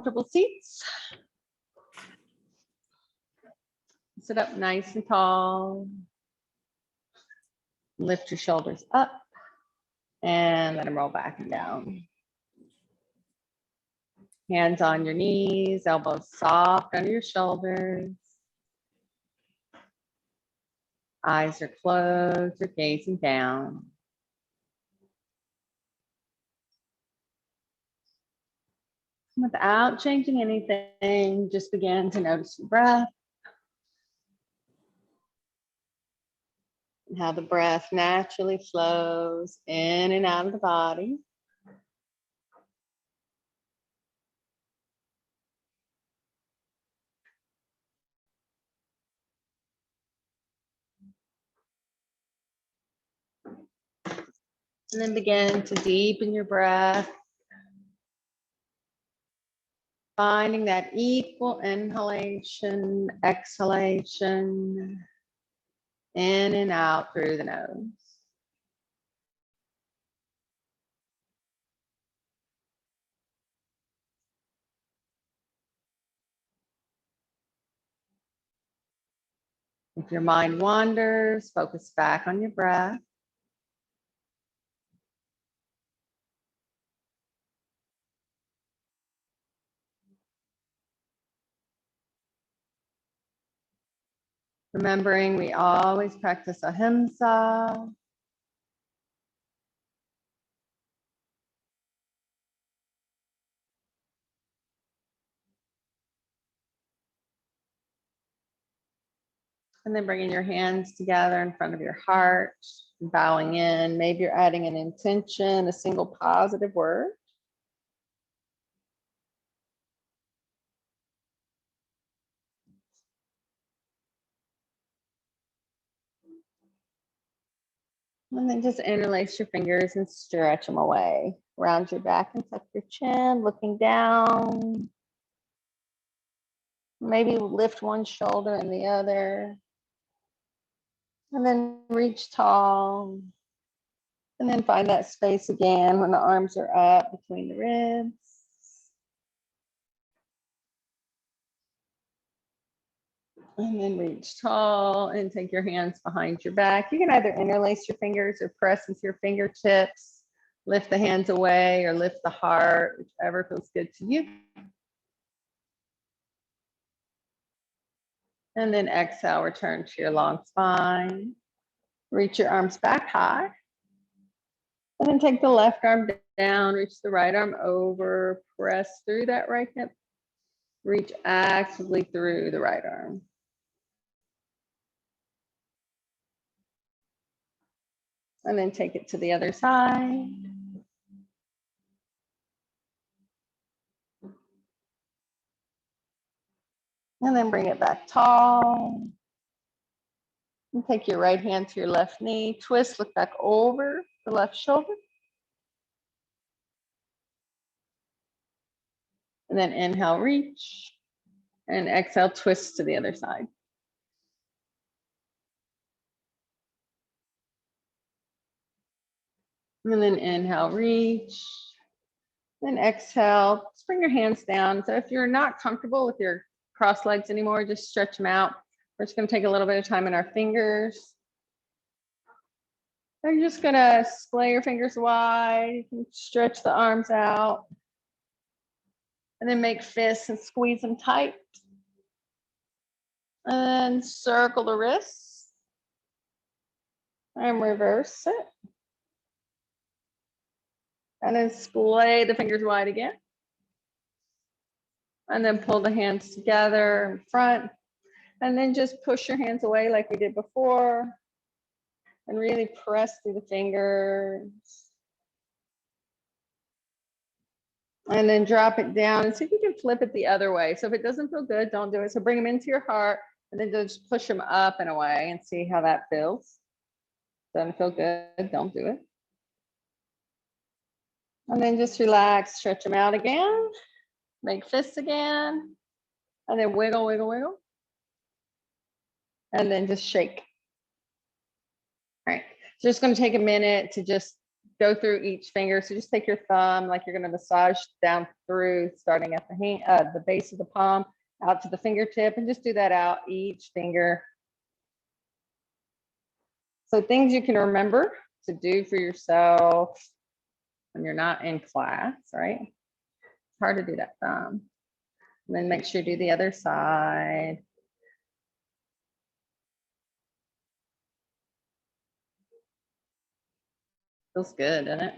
Comfortable seats. Sit up nice and tall. Lift your shoulders up and let them roll back and down. Hands on your knees, elbows soft under your shoulders. Eyes are closed, you're gazing down. Without changing anything, just begin to notice your breath. And how the breath naturally flows in and out of the body. And then begin to deepen your breath. Finding that equal inhalation, exhalation, in and out through the nose. If your mind wanders, focus back on your breath. Remembering we always practice ahimsa. And then bringing your hands together in front of your heart, bowing in. Maybe you're adding an intention, a single positive word. And then just interlace your fingers and stretch them away. Round your back and tuck your chin, looking down. Maybe lift one shoulder and the other. And then reach tall. And then find that space again when the arms are up between the ribs. And then reach tall and take your hands behind your back. You can either interlace your fingers or press into your fingertips. Lift the hands away or lift the heart, whichever feels good to you. And then exhale, return to your long spine. Reach your arms back high. And then take the left arm down, reach the right arm over, press through that right hip. Reach actively through the right arm. And then take it to the other side. And then bring it back tall. And take your right hand to your left knee, twist, look back over the left shoulder. And then inhale, reach. And exhale, twist to the other side. And then inhale, reach. Then exhale, just bring your hands down. So if you're not comfortable with your cross legs anymore, just stretch them out. We're just gonna take a little bit of time in our fingers. So you're just gonna splay your fingers wide. You can stretch the arms out. And then make fists and squeeze them tight. And circle the wrists. And reverse it. And then splay the fingers wide again. And then pull the hands together in front. And then just push your hands away like we did before. And really press through the fingers. And then drop it down and see if you can flip it the other way. So if it doesn't feel good, don't do it. So bring them into your heart and then just push them up and away and see how that feels. Doesn't feel good, don't do it. And then just relax, stretch them out again. Make fists again. And then wiggle, wiggle, wiggle. And then just shake. All right, so just gonna take a minute to just go through each finger. So just take your thumb like you're going to massage down through, starting at the hand, the base of the palm, out to the fingertip, and just do that out each finger. So things you can remember to do for yourself when you're not in class, right? It's hard to do that thumb. And then make sure you do the other side. Feels good, doesn't it?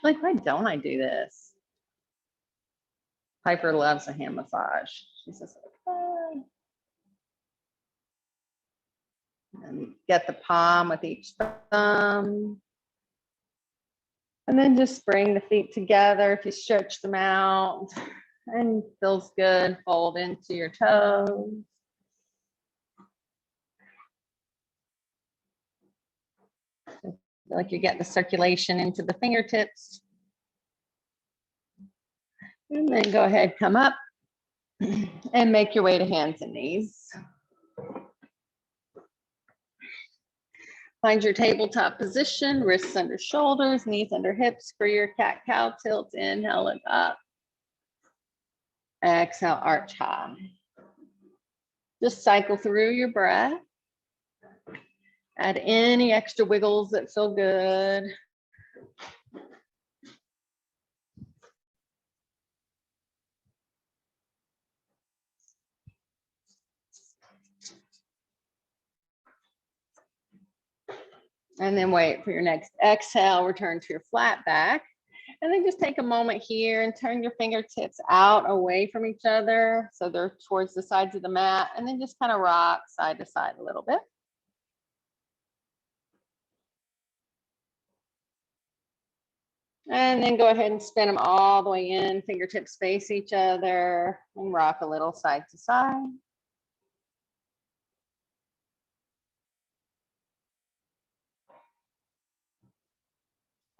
Like, why don't I do this? Piper loves a hand massage. She's just like, ah. And get the palm with each thumb. And then just bring the feet together if you stretch them out. And feels good. Fold into your toes. Feel like you get the circulation into the fingertips. And then go ahead, come up and make your way to hands and knees. Find your tabletop position, wrists under shoulders, knees under hips for your cat-cow tilt. Inhale, look up. Exhale, arch high. Just cycle through your breath. Add any extra wiggles that feel good. And then wait for your next exhale, return to your flat back. And then just take a moment here and turn your fingertips out away from each other. So they're towards the sides of the mat. And then just kind of rock side to side a little bit. And then go ahead and spin them all the way in. Fingertips face each other and rock a little side to side.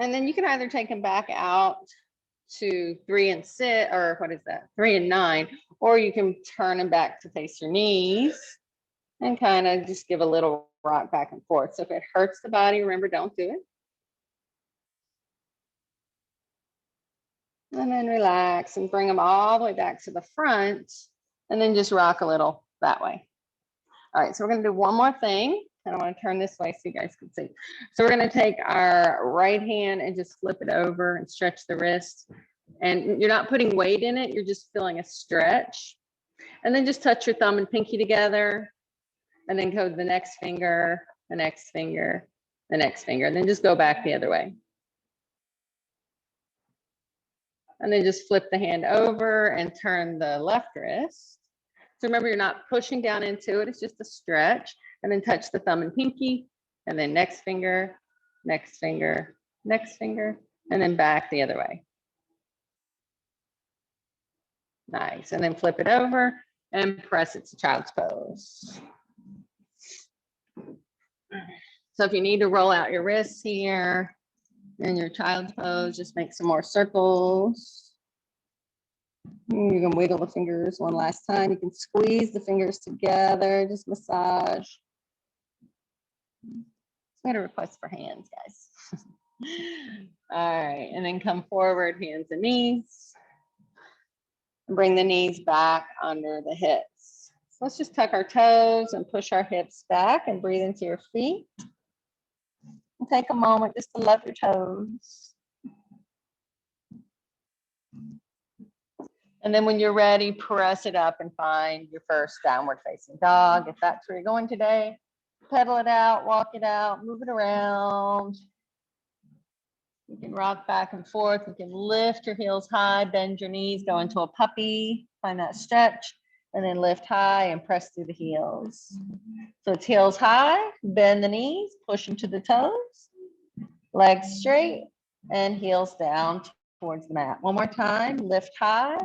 And then you can either take them back out to 3 and 6, or what is that? 3 and 9, or you can turn them back to face your knees and kind of just give a little rock back and forth. So if it hurts the body, remember, don't do it. And then relax and bring them all the way back to the front and then just rock a little that way. All right, so we're going to do one more thing. And I want to turn this way so you guys can see. So we're going to take our right hand and just flip it over and stretch the wrist. And you're not putting weight in it. You're just feeling a stretch. And then just touch your thumb and pinky together. And then go to the next finger, the next finger, the next finger. And then just go back the other way. And then just flip the hand over and turn the left wrist. So remember, you're not pushing down into it. It's just a stretch. And then touch the thumb and pinky. And then next finger, next finger, next finger. And then back the other way. Nice. And then flip it over and press it to child's pose. So if you need to roll out your wrists here in your child's pose, just make some more circles. You can wiggle the fingers one last time. You can squeeze the fingers together, just massage. I got a request for hands, guys. All right, and then come forward, hands and knees. Bring the knees back under the hips. So let's just tuck our toes and push our hips back and breathe into your feet. And take a moment just to love your toes. And then when you're ready, press it up and find your first downward facing dog. If that's where you're going today, pedal it out, walk it out, move it around. You can rock back and forth. You can lift your heels high, bend your knees, go into a puppy, find that stretch, and then lift high and press through the heels. So it's heels high, bend the knees, push into the toes, legs straight, and heels down towards the mat. One more time, lift high,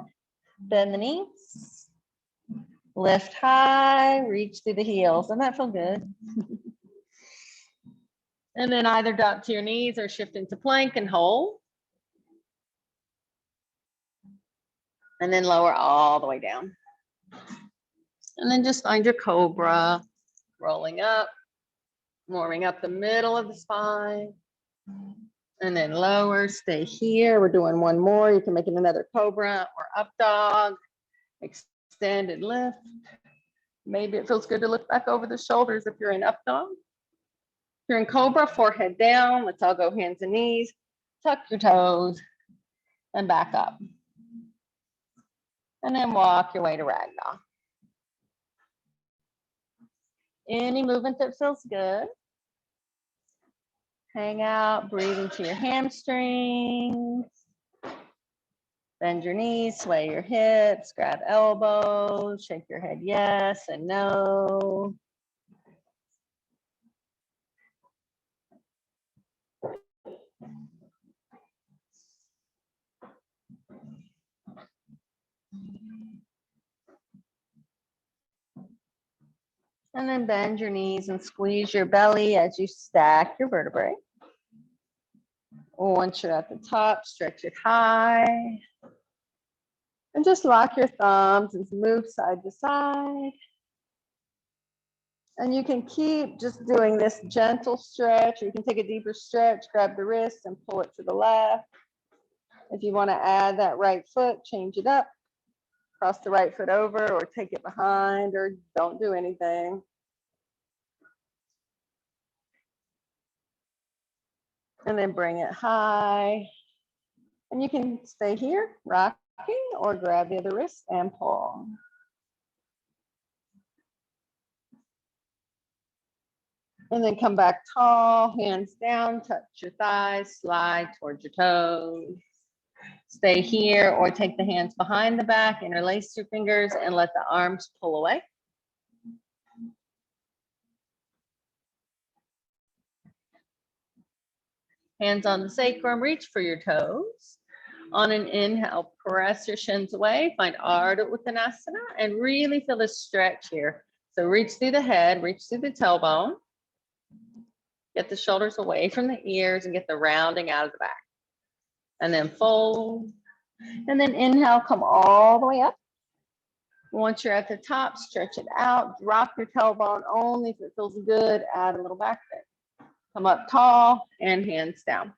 bend the knees, lift high, reach through the heels. Doesn't that feel good? And then either drop to your knees or shift into plank and hold. And then lower all the way down. And then just find your cobra, rolling up, warming up the middle of the spine. And then lower, stay here. We're doing one more. You can make it another cobra or up dog. Extend and lift. Maybe it feels good to look back over the shoulders if you're in up dog. If you're in cobra, forehead down. Let's all go hands and knees. Tuck your toes and back up. And then walk your way to ragdoll. Any movement that feels good. Hang out, breathe into your hamstrings. Bend your knees, sway your hips, grab elbows, shake your head yes and no. And then bend your knees and squeeze your belly as you stack your vertebrae. Once you're at the top, stretch it high. And just lock your thumbs and move side to side. And you can keep just doing this gentle stretch. Or you can take a deeper stretch, grab the wrist and pull it to the left. If you want to add that right foot, change it up. Cross the right foot over or take it behind or don't do anything. And then bring it high. And you can stay here, rocking, or grab the other wrist and pull. And then come back tall, hands down, touch your thighs, slide towards your toes. Stay here or take the hands behind the back, interlace your fingers and let the arms pull away. Hands on the sacrum, reach for your toes. On an inhale, press your shins away, find Ardha Uttanasana, and really feel the stretch here. So reach through the head, reach through the tailbone. Get the shoulders away from the ears and get the rounding out of the back. And then fold. And then inhale, come all the way up. Once you're at the top, stretch it out. Drop your tailbone only if it feels good. Add a little back bend. Come up tall and hands down.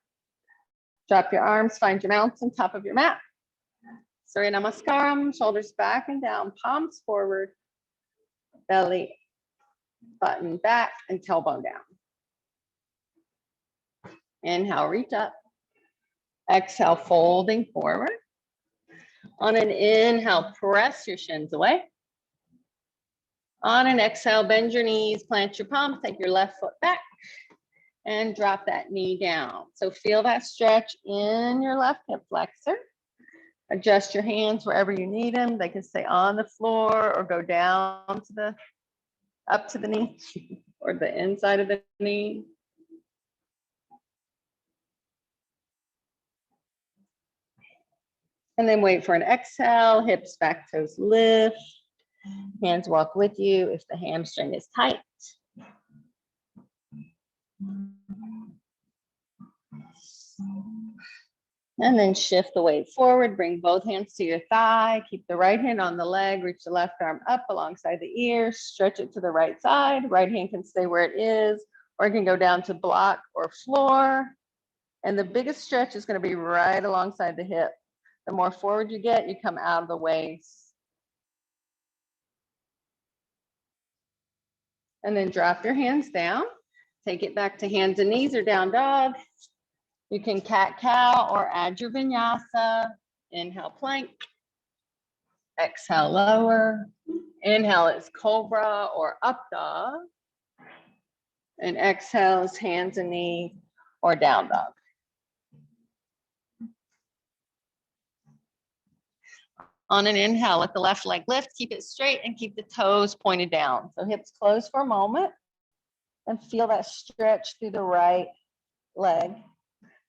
Drop your arms, find your mountain, top of your mat. Surya Namaskaram, shoulders back and down, palms forward, belly button back and tailbone down. Inhale, reach up. Exhale, folding forward. On an inhale, press your shins away. On an exhale, bend your knees, plant your palms, take your left foot back and drop that knee down. So feel that stretch in your left hip flexor. Adjust your hands wherever you need them. They can stay on the floor or go down to the, up to the knee or the inside of the knee. And then wait for an exhale, hips back, toes lift. Hands walk with you if the hamstring is tight. And then shift the weight forward, bring both hands to your thigh, keep the right hand on the leg, reach the left arm up alongside the ear, stretch it to the right side. Right hand can stay where it is, or it can go down to block or floor. And the biggest stretch is going to be right alongside the hip. The more forward you get, you come out of the waist. And then drop your hands down. Take it back to hands and knees or down dog. You can cat-cow or add your vinyasa. Inhale, plank. Exhale, lower. Inhale is cobra or up dog. And exhale is hands and knee or down dog. On an inhale, let the left leg lift, keep it straight and keep the toes pointed down. So hips closed for a moment and feel that stretch through the right leg.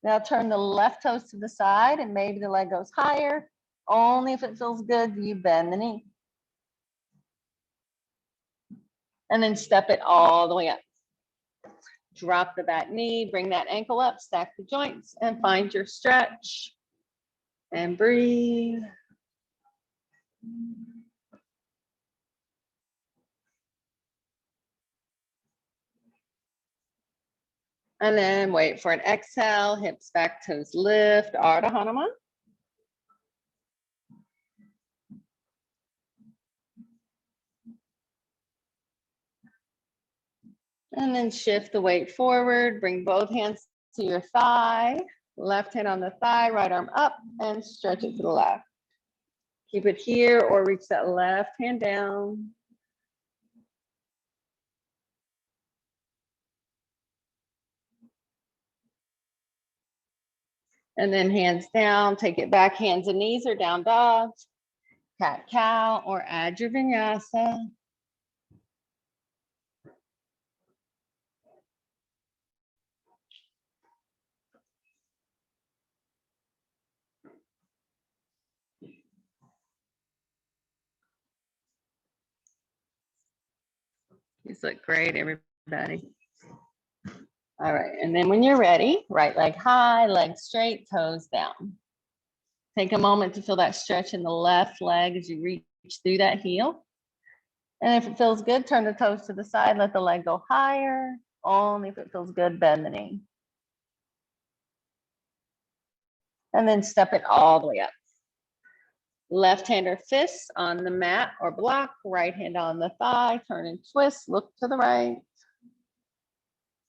Now turn the left toes to the side and maybe the leg goes higher. Only if it feels good, you bend the knee. And then step it all the way up. Drop the back knee, bring that ankle up, stack the joints and find your stretch. And breathe. And then wait for an exhale, hips back, toes lift, Ardha Hanuman. And then shift the weight forward, bring both hands to your thigh, left hand on the thigh, right arm up, and stretch it to the left. Keep it here or reach that left hand down. And then hands down, take it back, hands and knees or down dog, cat cow, or add your vinyasa. These look great, everybody. All right, and then when you're ready, right leg high, leg straight, toes down. Take a moment to feel that stretch in the left leg as you reach through that heel. And if it feels good, turn the toes to the side, let the leg go higher. Only if it feels good, bend the knee. And then step it all the way up. Left hand or fist on the mat or block, right hand on the thigh, turn and twist, look to the right.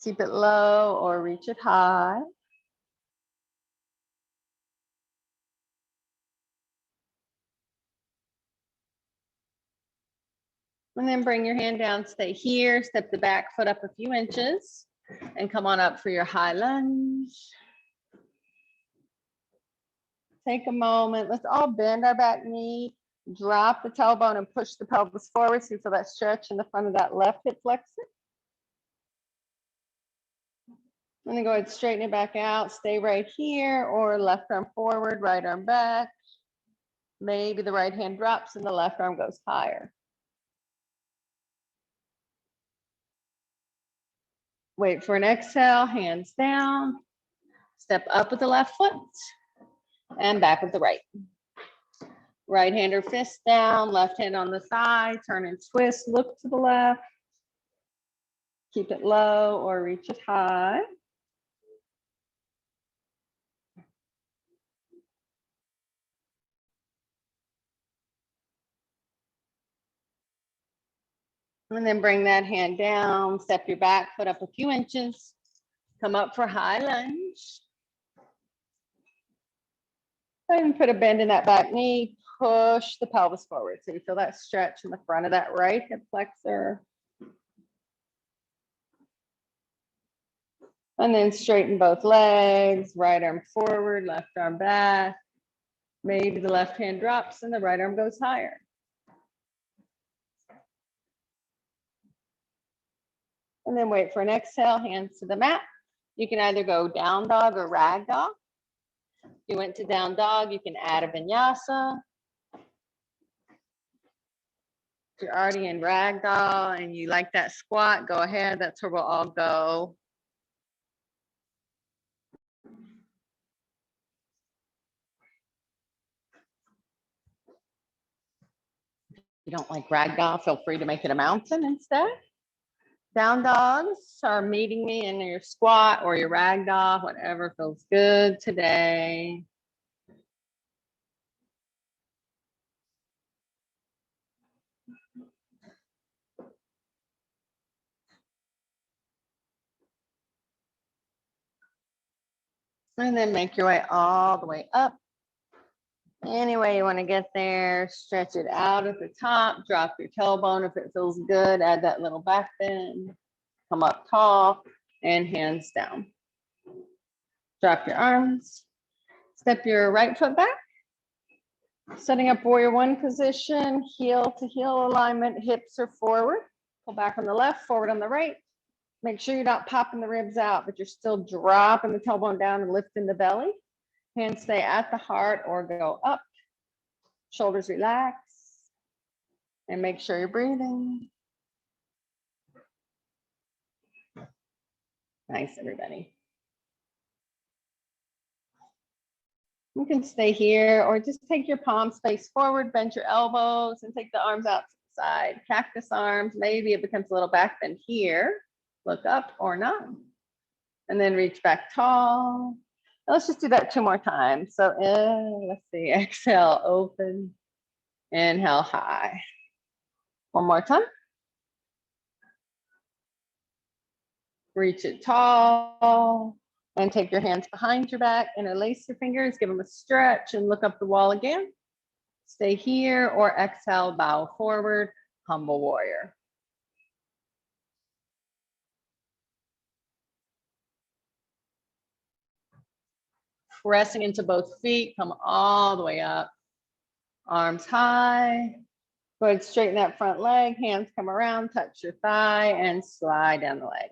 Keep it low or reach it high. And then bring your hand down, stay here, step the back foot up a few inches and come on up for your high lunge. Take a moment, let's all bend our back knee, drop the tailbone and push the pelvis forward so you feel that stretch in the front of that left hip flexor. And then go ahead, straighten it back out, stay right here or left arm forward, right arm back. Maybe the right hand drops and the left arm goes higher. Wait for an exhale, hands down. Step up with the left foot and back with the right. Right hand or fist down, left hand on the thigh, turn and twist, look to the left. Keep it low or reach it high. And then bring that hand down, step your back foot up a few inches, come up for high lunge. And put a bend in that back knee, push the pelvis forward. So you feel that stretch in the front of that right hip flexor. And then straighten both legs, right arm forward, left arm back. Maybe the left hand drops and the right arm goes higher. And then wait for an exhale, hands to the mat. You can either go down dog or rag dog. If you went to down dog, you can add a vinyasa. If you're already in rag doll and you like that squat, go ahead. That's where we'll all go. If you don't like rag doll, feel free to make it a mountain instead. Down dogs are meeting me in your squat or your rag doll, whatever feels good today. And then make your way all the way up. Any way you want to get there, stretch it out at the top, drop your tailbone if it feels good, add that little back bend, come up tall and hands down. Drop your arms, step your right foot back, setting up warrior one position, heel to heel alignment, hips are forward, pull back on the left, forward on the right. Make sure you're not popping the ribs out, but you're still dropping the tailbone down and lifting the belly. Hands stay at the heart or go up. Shoulders relax. And make sure you're breathing. Nice, everybody. You can stay here or just take your palms face forward, bend your elbows, and take the arms out to the side. Cactus arms, maybe it becomes a little back bend here. Look up or not. And then reach back tall. Let's just do that 2 more times. So let's see, exhale, open, inhale, high. One more time. Reach it tall and take your hands behind your back, interlace your fingers, give them a stretch and look up the wall again. Stay here or exhale, bow forward, humble warrior. Pressing into both feet, come all the way up. Arms high. Go ahead, straighten that front leg, hands come around, touch your thigh and slide down the leg.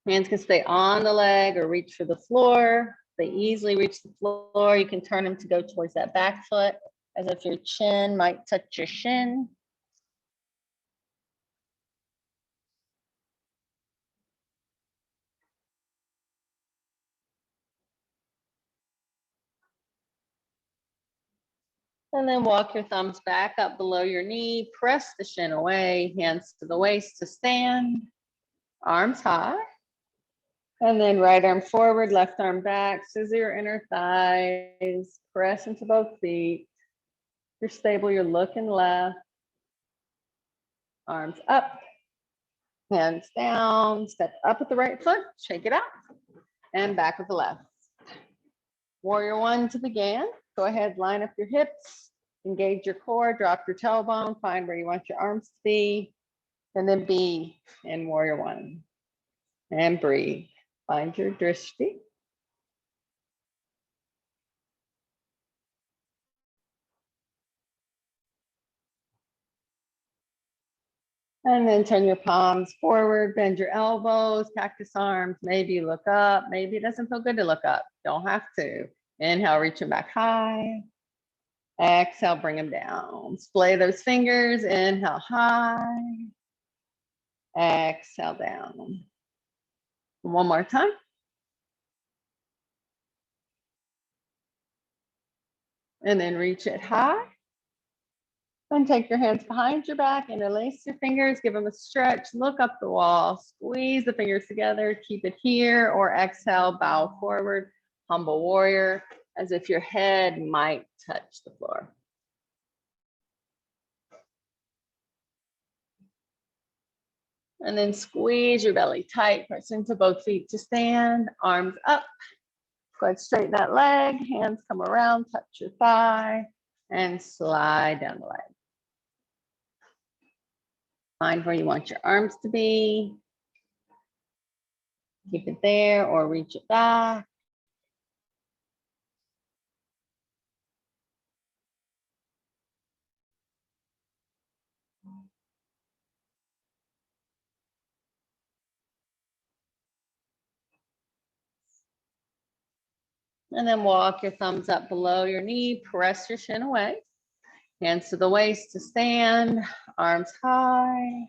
Hands can stay on the leg or reach for the floor. They easily reach the floor. You can turn them to go towards that back foot as if your chin might touch your shin. And then walk your thumbs back up below your knee, press the shin away, hands to the waist to stand, arms high. And then right arm forward, left arm back, scissor your inner thighs, press into both feet. If you're stable, you're looking left. Arms up, hands down, step up with the right foot, shake it out, and back with the left. Warrior one to begin. Go ahead, line up your hips, engage your core, drop your tailbone, find where you want your arms to be, and then be in warrior one. And breathe. Find your drishti. And then turn your palms forward, bend your elbows, cactus arms. Maybe you look up, maybe it doesn't feel good to look up. Don't have to. Inhale, reach them back high. Exhale, bring them down. Splay those fingers, inhale high. Exhale down. One more time. And then reach it high. And take your hands behind your back, interlace your fingers, give them a stretch, look up the wall, squeeze the fingers together, keep it here, or exhale, bow forward, humble warrior, as if your head might touch the floor. And then squeeze your belly tight, press into both feet to stand, arms up. Go ahead, straighten that leg, hands come around, touch your thigh, and slide down the leg. Find where you want your arms to be. Keep it there or reach it back. And then walk your thumbs up below your knee, press your shin away. Hands to the waist to stand, arms high.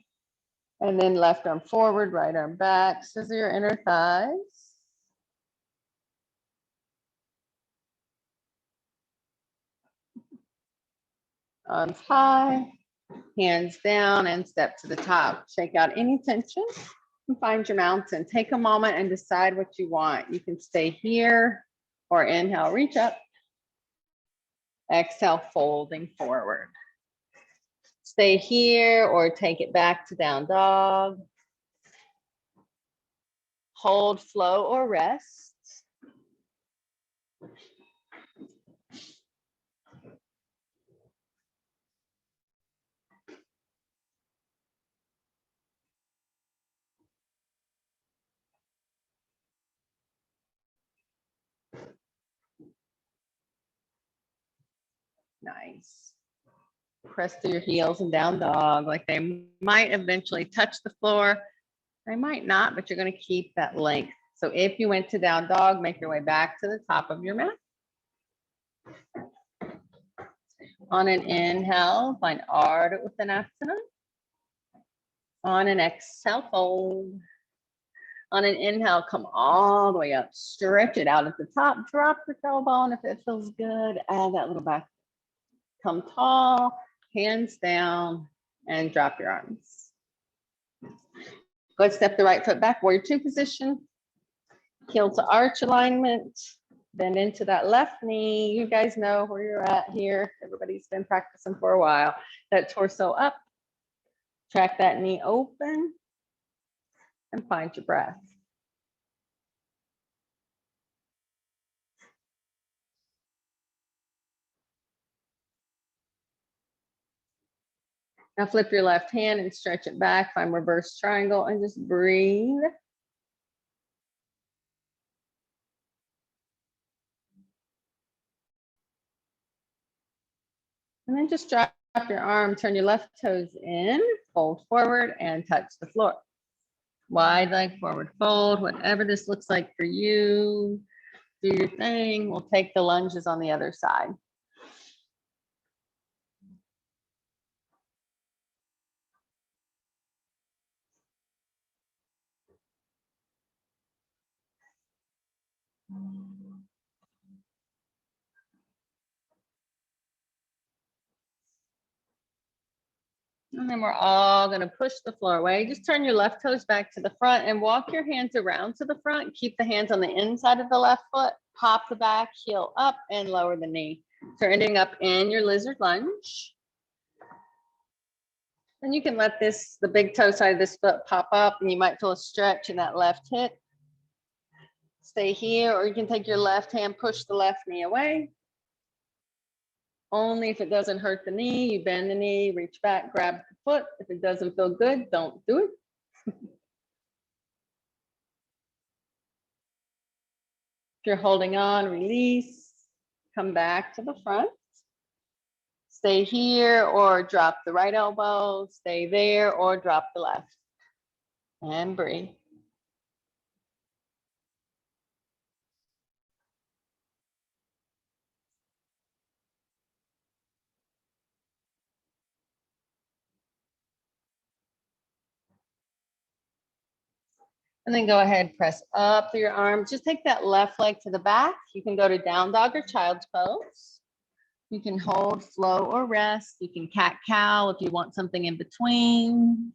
And then left arm forward, right arm back, scissor your inner thighs. Arms high, hands down and step to the top. Shake out any tension and find your mountain. Take a moment and decide what you want. You can stay here or inhale, reach up. Exhale, folding forward. Stay here or take it back to down dog. Hold, flow, or rest. Nice. Press through your heels and down dog, like they might eventually touch the floor. They might not, but you're going to keep that length. So if you went to down dog, make your way back to the top of your mat. On an inhale, find Ardha Uttanasana. On an exhale, fold. On an inhale, come all the way up. Stretch it out at the top. Drop the tailbone if it feels good. Add that little back. Come tall, hands down, and drop your arms. Go Let's step the right foot back, warrior two position. Heel to arch alignment. Bend into that left knee. You guys know where you're at here. Everybody's been practicing for a while. That torso up. Track that knee open. And find your breath. Now flip your left hand and stretch it back. Find reverse triangle and just breathe. And then just drop your arm, turn your left toes in, fold forward and touch the floor. Wide leg forward fold, whatever this looks like for you. Do your thing. We'll take the lunges on the other side. And then we're all going to push the floor away. Just turn your left toes back to the front and walk your hands around to the front. Keep the hands on the inside of the left foot. Pop the back, heel up, and lower the knee. So you're ending up in your lizard lunge. And you can let this, the big toe side of this foot pop up, and you might feel a stretch in that left hip. Stay here, or you can take your left hand, push the left knee away. Only if it doesn't hurt the knee, you bend the knee, reach back, grab the foot. If it doesn't feel good, don't do it. If you're holding on, release, come back to the front. Stay here or drop the right elbow, stay there or drop the left. And breathe. And then go ahead, press up through your arms. Just take that left leg to the back. You can go to down dog or child's pose. You can hold, flow, or rest. You can cat cow if you want something in between.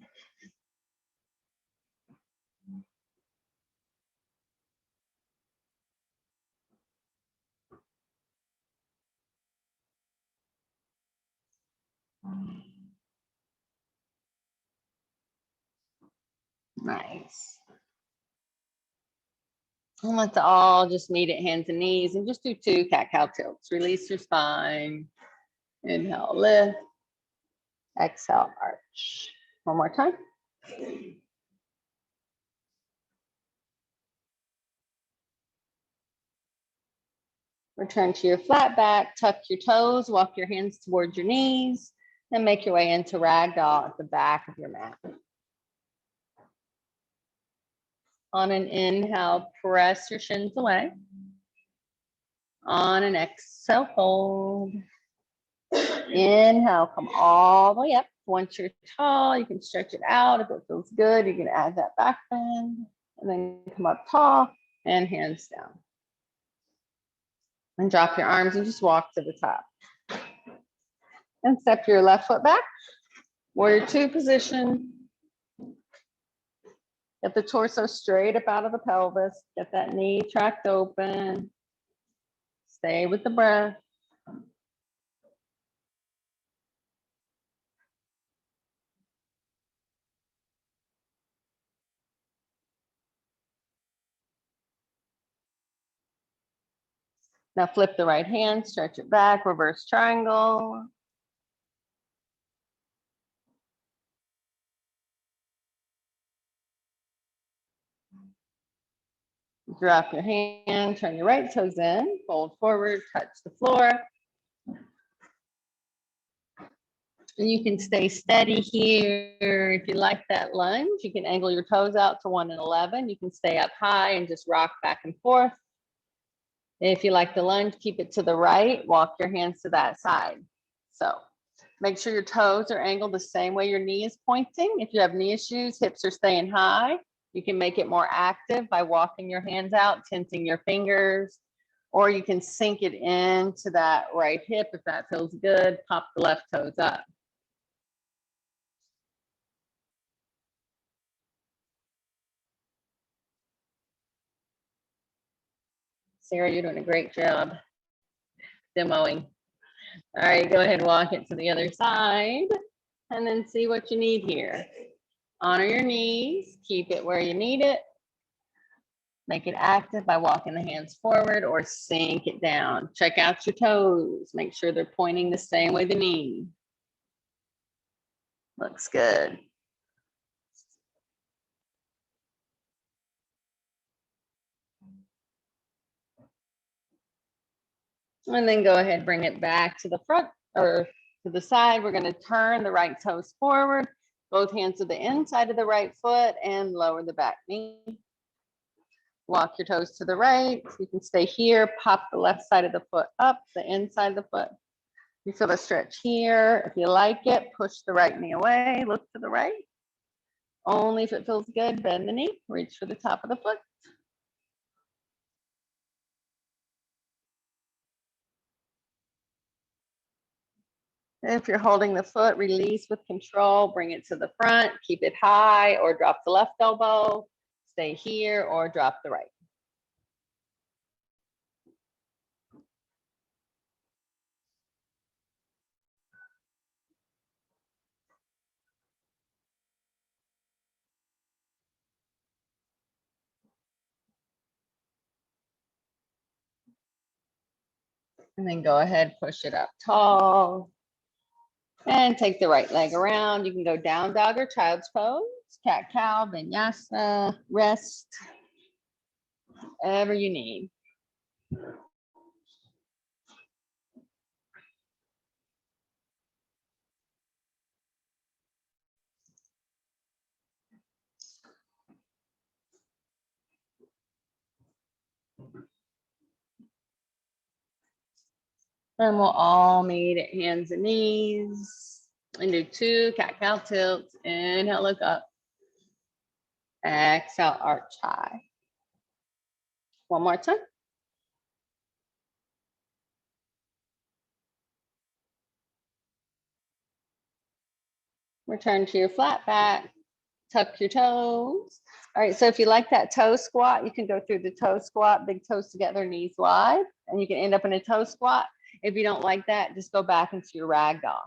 Nice. And let's all just meet at hands and knees and just do 2 cat-cow tilts. Release your spine. Inhale, lift. Exhale, arch. One more time. Return to your flat back, tuck your toes, walk your hands towards your knees, and make your way into ragdoll at the back of your mat. On an inhale, press your shins away. On an exhale, fold. Inhale, come all the way up. Once you're tall, you can stretch it out. If it feels good, you can add that back bend. And then come up tall and hands down. And drop your arms and just walk to the top. And step your left foot back. Warrior two position. Get the torso straight up out of the pelvis. Get that knee tracked open. Stay with the breath. Now flip the right hand, stretch it back, reverse triangle. Drop your hand, turn your right toes in, fold forward, touch the floor. And you can stay steady here. If you like that lunge, you can angle your toes out to 1 and 11. You can stay up high and just rock back and forth. If you like the lunge, keep it to the right, walk your hands to that side. So make sure your toes are angled the same way your knee is pointing. If you have knee issues, hips are staying high, you can make it more active by walking your hands out, tensing your fingers, or you can sink it into that right hip if that feels good. Pop the left toes up. Sarah, you're doing a great job demoing. All right, go ahead, walk it to the other side and then see what you need here. Honor your knees, keep it where you need it. Make it active by walking the hands forward or sink it down. Check out your toes. Make sure they're pointing the same way the knee. Looks good. And then go ahead, bring it back to the front or to the side. We're going to turn the right toes forward, both hands to the inside of the right foot and lower the back knee. Walk your toes to the right. You can stay here, pop the left side of the foot up, the inside of the foot. You feel a stretch here. If you like it, push the right knee away, look to the right. Only if it feels good, bend the knee, reach for the top of the foot. If you're holding the foot, release with control, bring it to the front, keep it high or drop the left elbow, stay here or drop the right. And then go ahead, push it up tall. And take the right leg around. You can go down dog or child's pose, cat cow, vinyasa, rest, whatever you need. And we'll all meet at hands and knees and do 2 cat cow tilts. Inhale, look up. Exhale, arch high. One more time. Return to your flat back. Tuck your toes. All right, so if you like that toe squat, you can go through the toe squat, big toes together, knees wide, and you can end up in a toe squat. If you don't like that, just go back into your ragdoll.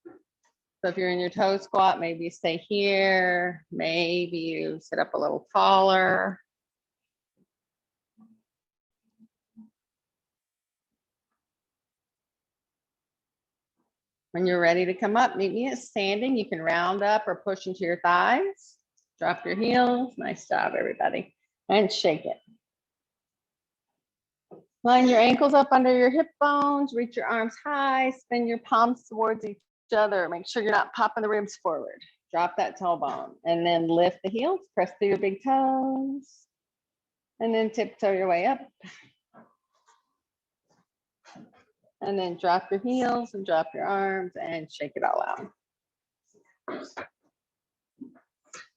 So if you're in your toe squat, maybe you stay here, maybe you sit up a little taller. When you're ready to come up, meet me at standing. You can round up or push into your thighs. Drop your heels. Nice job, everybody. And shake it. Line your ankles up under your hip bones. Reach your arms high. Spin your palms towards each other. Make sure you're not popping the ribs forward. Drop that tailbone. And then lift the heels. Press through your big toes. And then tiptoe your way up. And then drop your heels and drop your arms and shake it all out.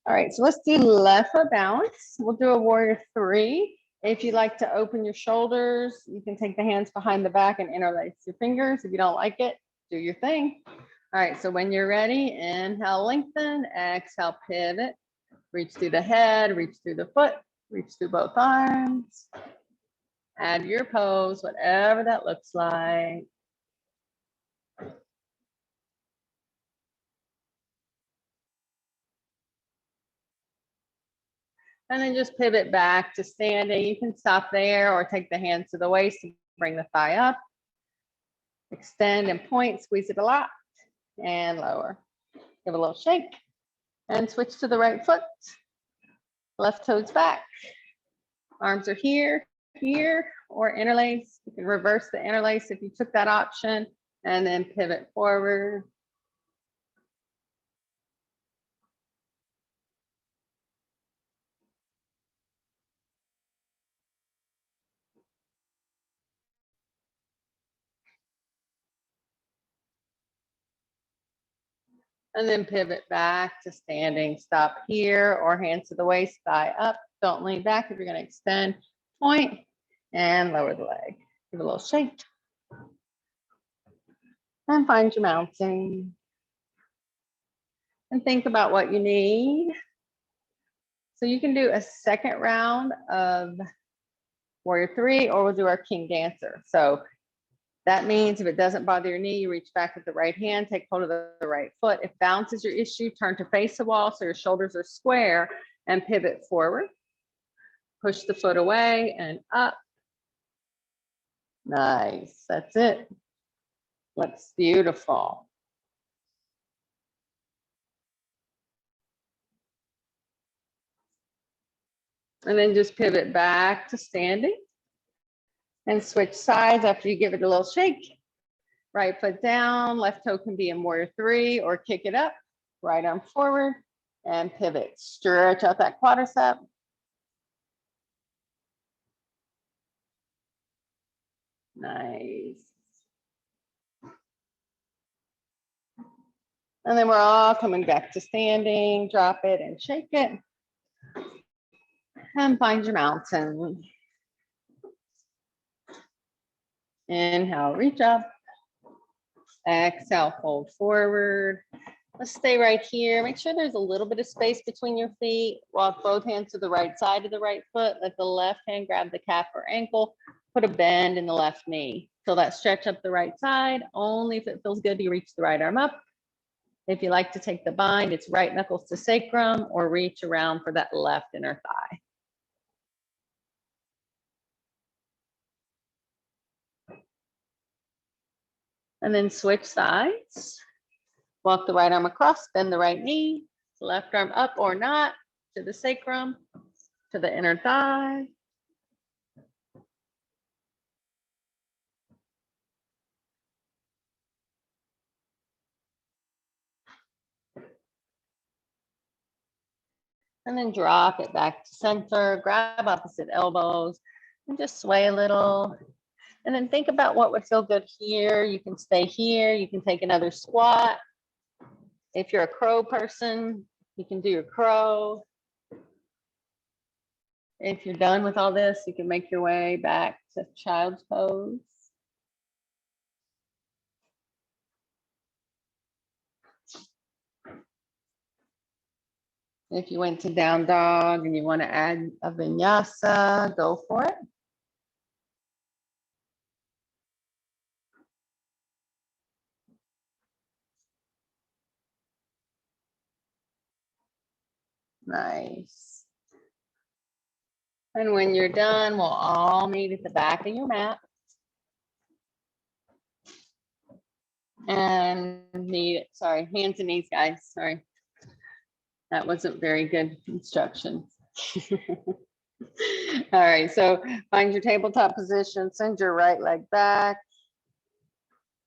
All right, so let's do left foot balance. We'll do a warrior 3. If you like to open your shoulders, you can take the hands behind the back and interlace your fingers. If you don't like it, do your thing. All right, so when you're ready, inhale, lengthen, exhale, pivot. Reach through the head, reach through the foot, reach through both arms. Add your pose, whatever that looks like. And then just pivot back to standing. You can stop there or take the hands to the waist and bring the thigh up. Extend and point, squeeze it a lot and lower. Give a little shake and switch to the right foot. Left toes back. Arms are here, here, or interlace. You can reverse the interlace if you took that option and then pivot forward. And then pivot back to standing. Stop here or hands to the waist, thigh up. Don't lean back if you're going to extend. Point and lower the leg. Give a little shake. And find your mountain. And think about what you need. So you can do a second round of warrior three, or we'll do our king dancer. So that means if it doesn't bother your knee, you reach back with the right hand, take hold of the right foot. If balance is your issue, turn to face the wall so your shoulders are square and pivot forward. Push the foot away and up. Nice, that's it. Looks beautiful. And then just pivot back to standing and switch sides after you give it a little shake. Right foot down, left toe can be in warrior three or kick it up, right arm forward and pivot. Stretch out that quadricep. Nice. And then we're all coming back to standing, drop it and shake it. And find your mountain. Inhale, reach up. Exhale, fold forward. Let's stay right here. Make sure there's a little bit of space between your feet. Walk both hands to the right side of the right foot. Let the left hand grab the calf or ankle. Put a bend in the left knee. Feel that stretch up the right side. Only if it feels good, you reach the right arm up. If you like to take the bind, it's right knuckles to sacrum or reach around for that left inner thigh. And then switch sides. Walk the right arm across, bend the right knee, left arm up or not, to the sacrum, to the inner thigh. And then drop it back to center, grab opposite elbows, and just sway a little. And then think about what would feel good here. You can stay here, you can take another squat. If you're a crow person, you can do your crow. If you're done with all this, you can make your way back to child's pose. If you went to down dog and you want to add a vinyasa, go for it. Nice. And when you're done, we'll all meet at the back of your mat. And hands and knees, guys, sorry. That wasn't very good instructions. All right, so find your tabletop position, send your right leg back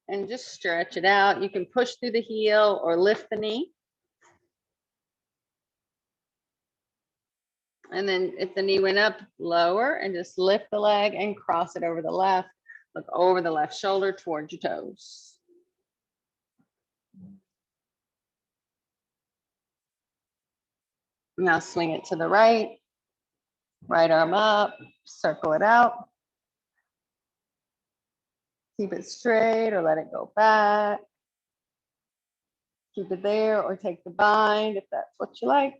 and just stretch it out. You can push through the heel or lift the knee. And then if the knee went up, lower and just lift the leg and cross it over the left. Look over the left shoulder towards your toes. Now swing it to the right. Right arm up, circle it out. Keep it straight or let it go back. Keep it there or take the bind if that's what you like.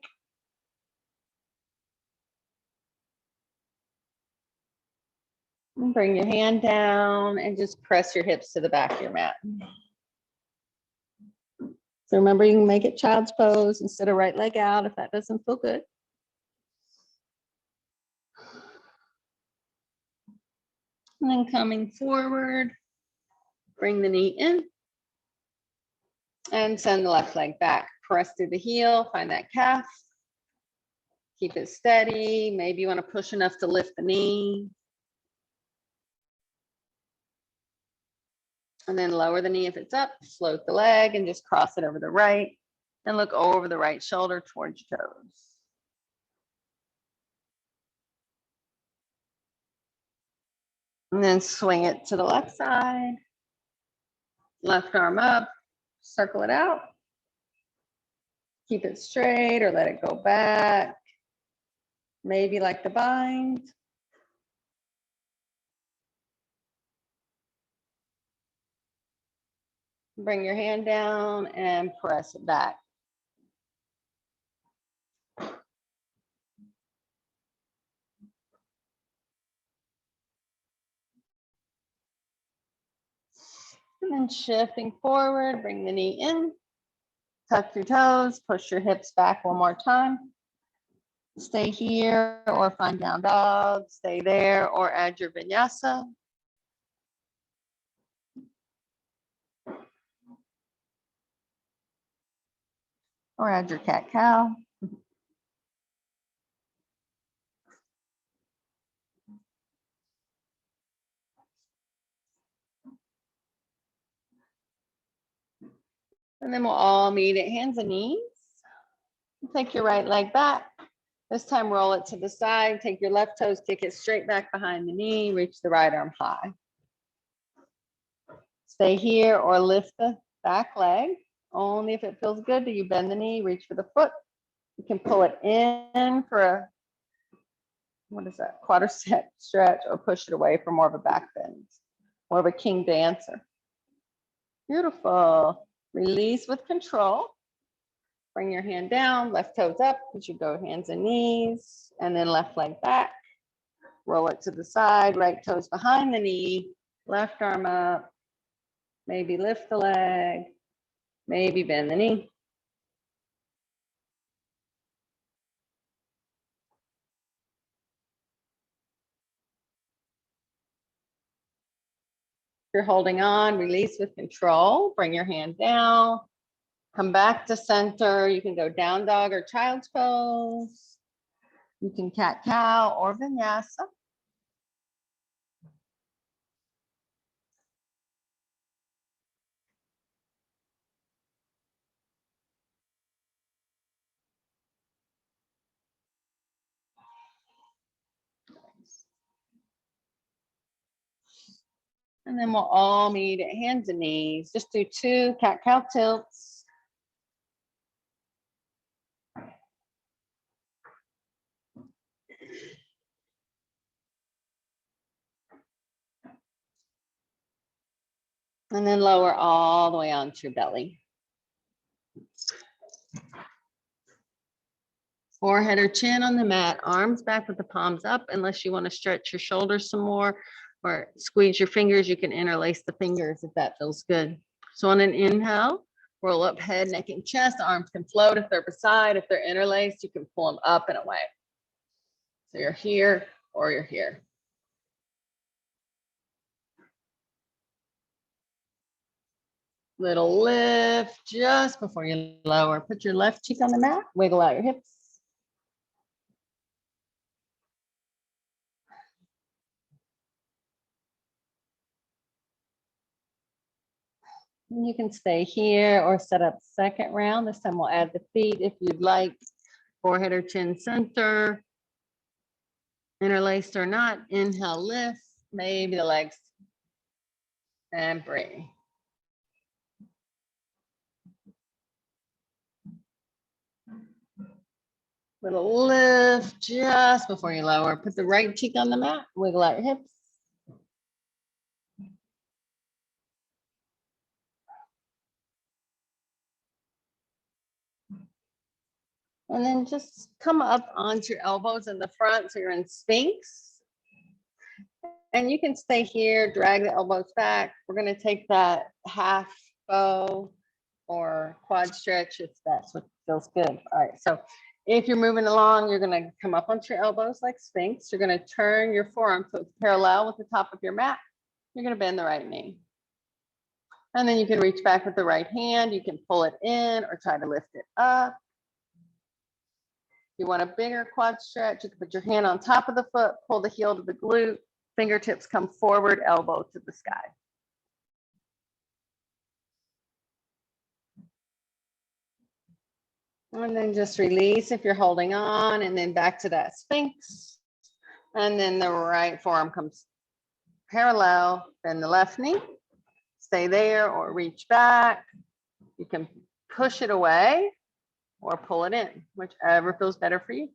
And bring your hand down and just press your hips to the back of your mat. So remember, you can make it child's pose instead of right leg out if that doesn't feel good. And then coming forward, bring the knee in and send the left leg back. Press through the heel, find that calf. Keep it steady. Maybe you want to push enough to lift the knee. And then lower the knee if it's up, float the leg and just cross it over the right and look over the right shoulder towards your toes. And then swing it to the left side. Left arm up, circle it out. Keep it straight or let it go back. Maybe like the bind. Bring your hand down and press it back. And then shifting forward, bring the knee in, tuck your toes, push your hips back one more time. Stay here or find down dog, stay there or add your vinyasa. Or add your cat cow. And then we'll all meet at hands and knees. Take your right leg back. This time roll it to the side. Take your left toes, kick it straight back behind the knee. Reach the right arm high. Stay here or lift the back leg. Only if it feels good do you bend the knee, reach for the foot. You can pull it in for a, what is that, quadricep stretch, or push it away for more of a back bend, more of a king dancer. Beautiful. Release with control. Bring your hand down, left toes up as you go hands and knees, and then left leg back. Roll it to the side, right toes behind the knee, left arm up. Maybe lift the leg, maybe bend the knee. If you're holding on, release with control. Bring your hand down. Come back to center. You can go down dog or child's pose. You can cat cow or vinyasa. And then we'll all meet at hands and knees. Just do 2 cat cow tilts. And then lower all the way onto your belly. Forehead or chin on the mat, arms back with the palms up, unless you want to stretch your shoulders some more or squeeze your fingers. You can interlace the fingers if that feels good. So on an inhale, roll up head, neck, and chest. Arms can float if they're beside. If they're interlaced, you can pull them up and away. So you're here or you're here. Little lift just before you lower. Put your left cheek on the mat, wiggle out your hips. And you can stay here or set up second round. This time we'll add the feet if you'd like. Forehead or chin center. Interlaced or not. Inhale, lift. Maybe the legs. And breathe. Little lift just before you lower. Put the right cheek on the mat. Wiggle out your hips. And then just come up onto your elbows in the front so you're in Sphinx. And you can stay here, drag the elbows back. We're going to take that half bow or quad stretch if that's what feels good. All right, so if you're moving along, you're going to come up onto your elbows like Sphinx. You're going to turn your forearm so it's parallel with the top of your mat. You're going to bend the right knee. And then you can reach back with the right hand. You can pull it in or try to lift it up. If you want a bigger quad stretch, you can put your hand on top of the foot, pull the heel to the glute, fingertips come forward, elbow to the sky. And then just release if you're holding on, and then back to that Sphinx. And then the right forearm comes parallel, then the left knee. Stay there or reach back. You can push it away or pull it in, whichever feels better for you.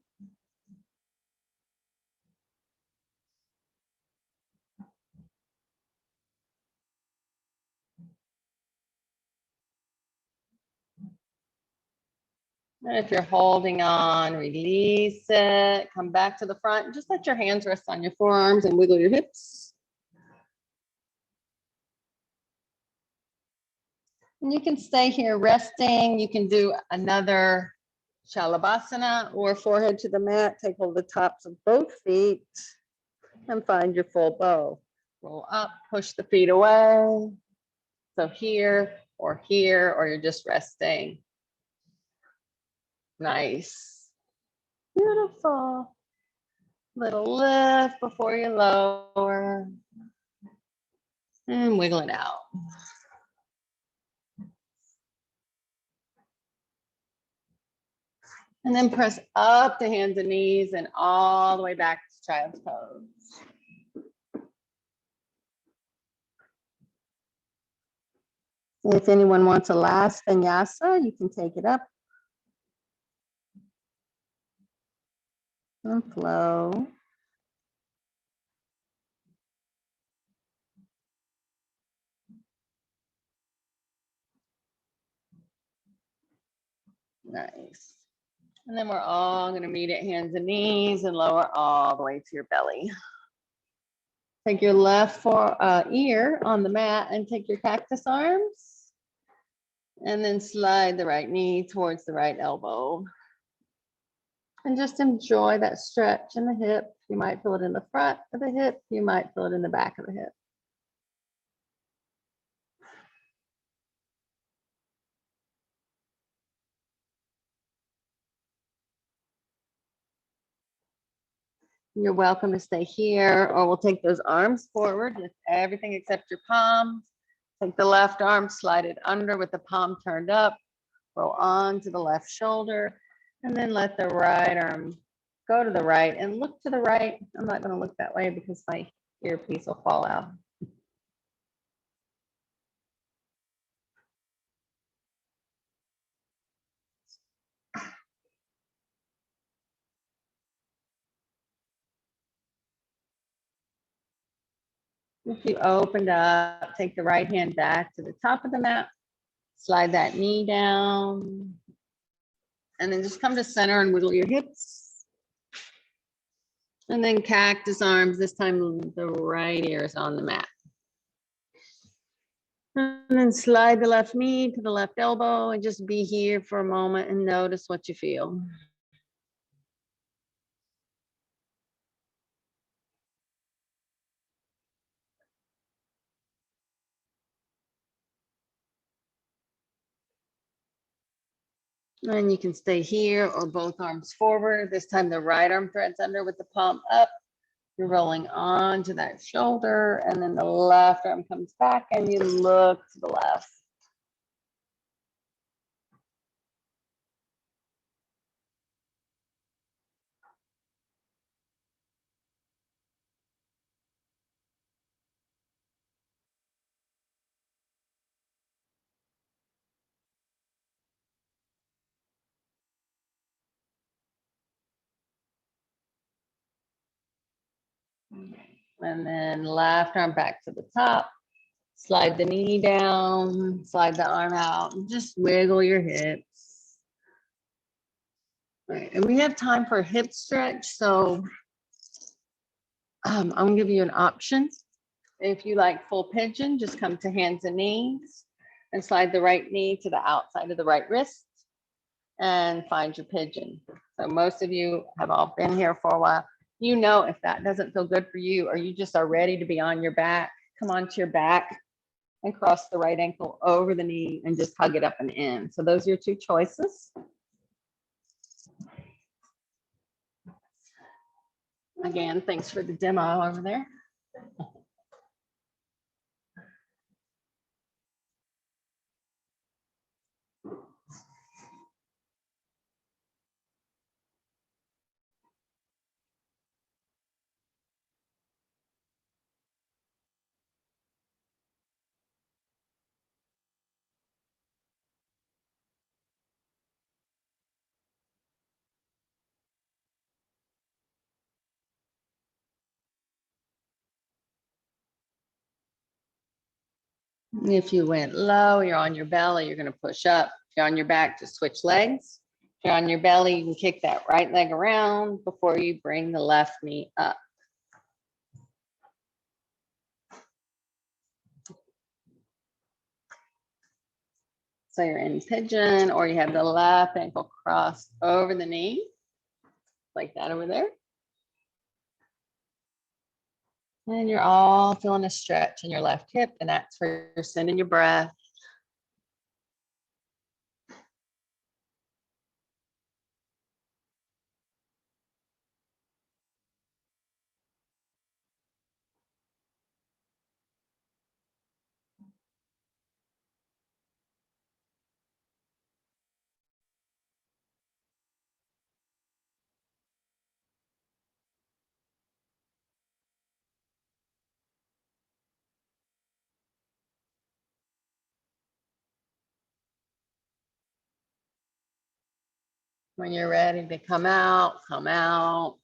And if you're holding on, release it, come back to the front. Just let your hands rest on your forearms and wiggle your hips. And you can stay here resting. You can do another Shalabhasana or forehead to the mat. Take hold of the tops of both feet and find your full bow. Roll up, push the feet away. So here, or you're just resting. Nice. Beautiful. Little lift before you lower. And wiggle it out. And then press up to hands and knees and all the way back to child's pose. If anyone wants a last vinyasa, you can take it up and flow. Nice. And then we're all going to meet at hands and knees and lower all the way to your belly. Take your left ear on the mat and take your cactus arms. And then slide the right knee towards the right elbow. And just enjoy that stretch in the hip. You might feel it in the front of the hip. You might feel it in the back of the hip. You're welcome to stay here, or we'll take those arms forward with everything except your palms. Take the left arm, slide it under with the palm turned up. Roll on to the left shoulder, and then let the right arm go to the right and look to the right. I'm not going to look that way because my earpiece will fall out. If you opened up, take the right hand back to the top of the mat, slide that knee down, and then just come to center and wiggle your hips. And then cactus arms, this time the right ear is on the mat. And then slide the left knee to the left elbow and just be here for a moment and notice what you feel. And you can stay here or both arms forward. This time the right arm threads under with the palm up. You're rolling onto that shoulder, and then the left arm comes back and you look to the left. And then left arm back to the top. Slide the knee down, slide the arm out, and just wiggle your hips. All right, and we have time for a hip stretch, so I'm gonna give you an option. If you like full pigeon, just come to hands and knees and slide the right knee to the outside of the right wrist and find your pigeon. So most of you have all been here for a while. You know, if that doesn't feel good for you, or you just are ready to be on your back, come onto your back and cross the right ankle over the knee and just hug it up and in. So those are your two choices. Again, thanks for the demo over there. If you went low, you're on your belly, you're going to push up. If you're on your back, just switch legs. If you're on your belly, you can kick that right leg around before you bring the left knee up. So you're in pigeon, or you have the left ankle crossed over the knee, like that over there. And you're all feeling a stretch in your left hip, and that's where you're sending your breath. When you're ready to come out, come out.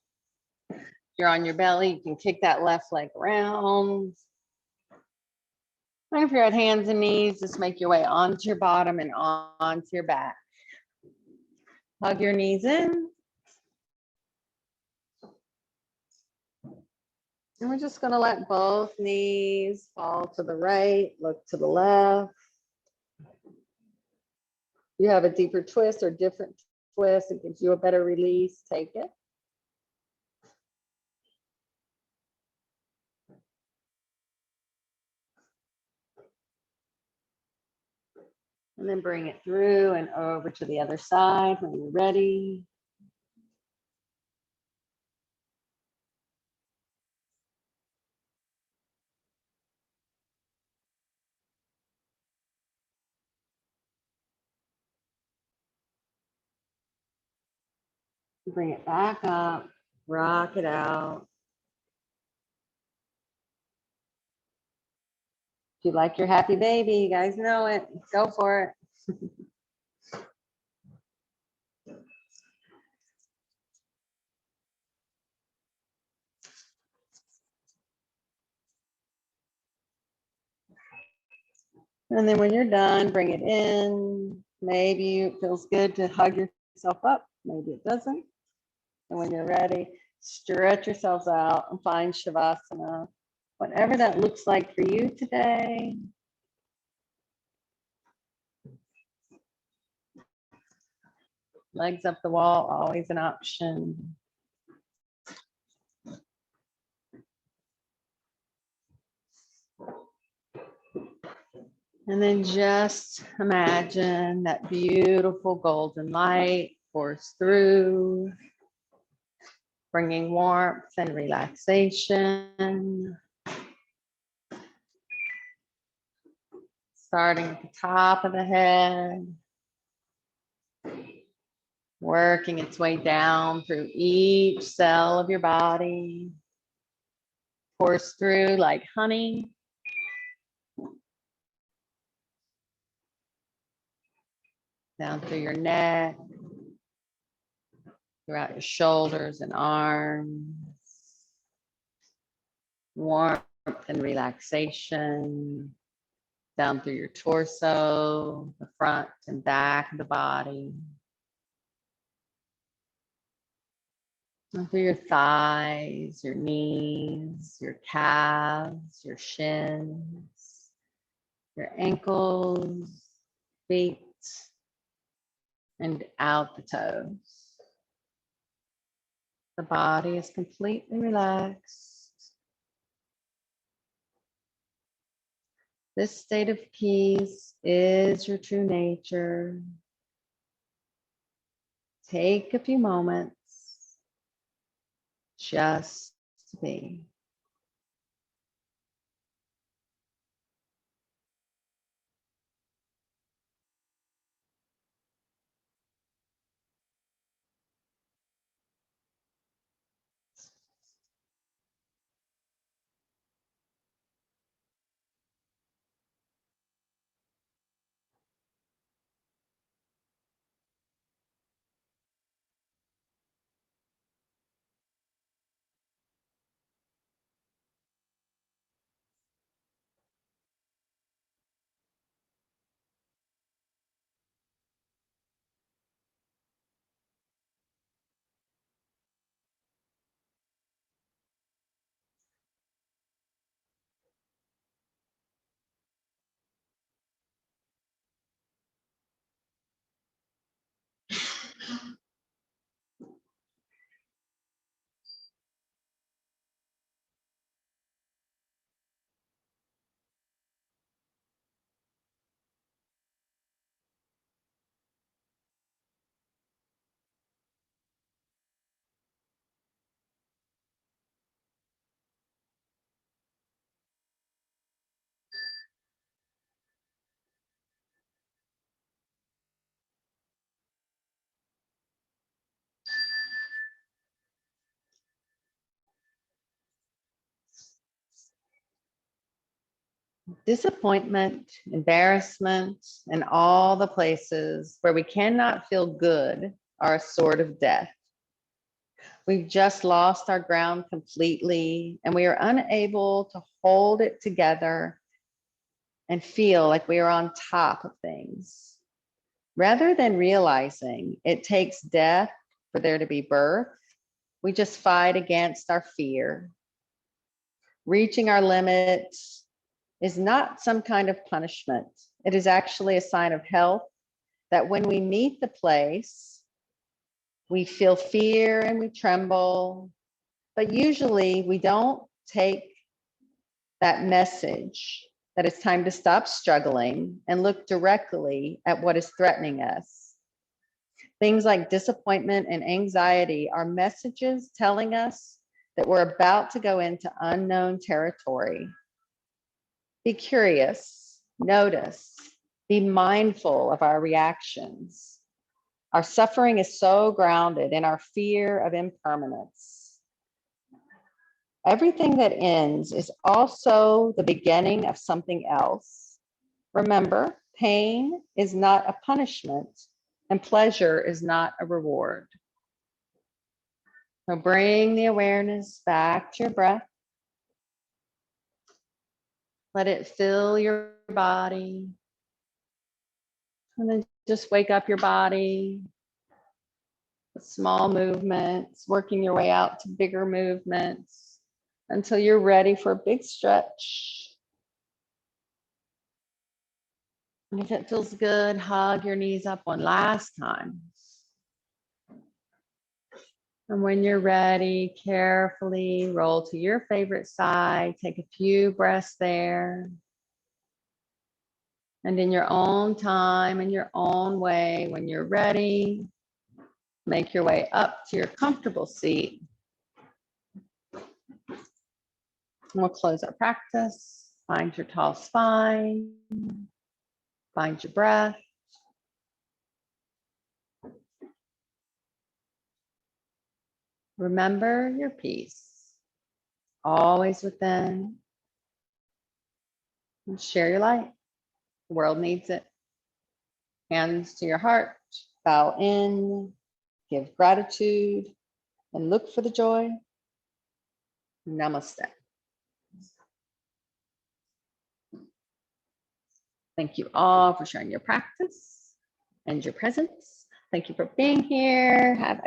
If you're on your belly, you can kick that left leg around. And if you're at hands and knees, just make your way onto your bottom and onto your back. Hug your knees in. And we're just going to let both knees fall to the right, look to the left. You have a deeper twist or different twist, it gives you a better release, take it. And then bring it through and over to the other side when you're ready. Bring it back up, rock it out. If you like your happy baby, you guys know it, go for it. And then when you're done, bring it in. Maybe it feels good to hug yourself up. Maybe it doesn't. And when you're ready, stretch yourselves out and find Shavasana, whatever that looks like for you today. Legs up the wall, always an option. And then just imagine that beautiful golden light pours through, bringing warmth and relaxation. Starting at the top of the head, working its way down through each cell of your body, pours through like honey. Down through your neck, throughout your shoulders and arms. Warmth and relaxation down through your torso, the front and back of the body. And through your thighs, your knees, your calves, your shins, your ankles, feet, and out the toes. The body is completely relaxed. This state of peace is your true nature. Take a few moments just to be. Disappointment, embarrassment, and all the places where we cannot feel good are a sort of death. We've just lost our ground completely, and we are unable to hold it together and feel like we are on top of things. Rather than realizing it takes death for there to be birth, we just fight against our fear. Reaching our limits is not some kind of punishment. It is actually a sign of health that when we meet the place, we feel fear and we tremble, but usually we don't take that message that it's time to stop struggling and look directly at what is threatening us. Things like disappointment and anxiety are messages telling us that we're about to go into unknown territory. Be curious, notice, be mindful of our reactions. Our suffering is so grounded in our fear of impermanence. Everything that ends is also the beginning of something else. Remember, pain is not a punishment and pleasure is not a reward. So bring the awareness back to your breath. Let it fill your body. And then just wake up your body with small movements, working your way out to bigger movements until you're ready for a big stretch. And if it feels good, hug your knees up one last time. And when you're ready, carefully roll to your favorite side. Take a few breaths there. And in your own time, in your own way, when you're ready, make your way up to your comfortable seat. And we'll close our practice. Find your tall spine. Find your breath. Remember your peace, always within. And share your light. The world needs it. Hands to your heart, bow in, give gratitude, and look for the joy. Namaste. Thank you all for sharing your practice and your presence. Thank you for being here. Have a